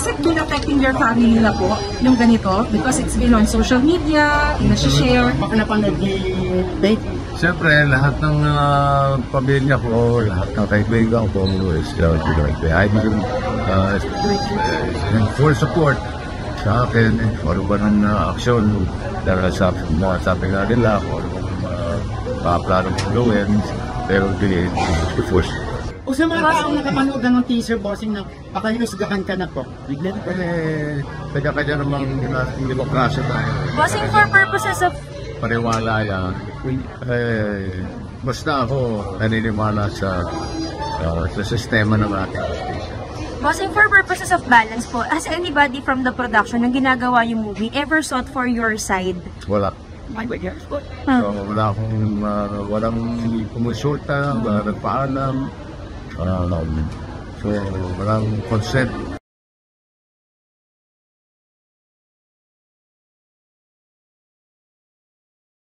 has it been affecting your family na po, yung ganito? Because it's been on social media, nasi-share. Baka na pang nag-date. Siyempre, lahat ng pamilya ko, lahat ng kaibigan ko, is I believe in full support sa akin, ano ba ng aksyon, dahil sabi nga nila, kung ano plano kong gawin, pero di push. O sa mga taong nakapanood ng teaser, bossing, na pakayusgahan ka na po. Bigla na kanya-kanya namang demokrasya tayo. Bossing, for purposes of Paniwala yan. Basta ako naniniwala sa sistema ng ating justice. Bossing, for purposes of balance po, has anybody from the production nang ginagawa yung movie ever sought for your side? Wala. Huh. So, walang kumusulta, walang nagpaalam. So, walang consent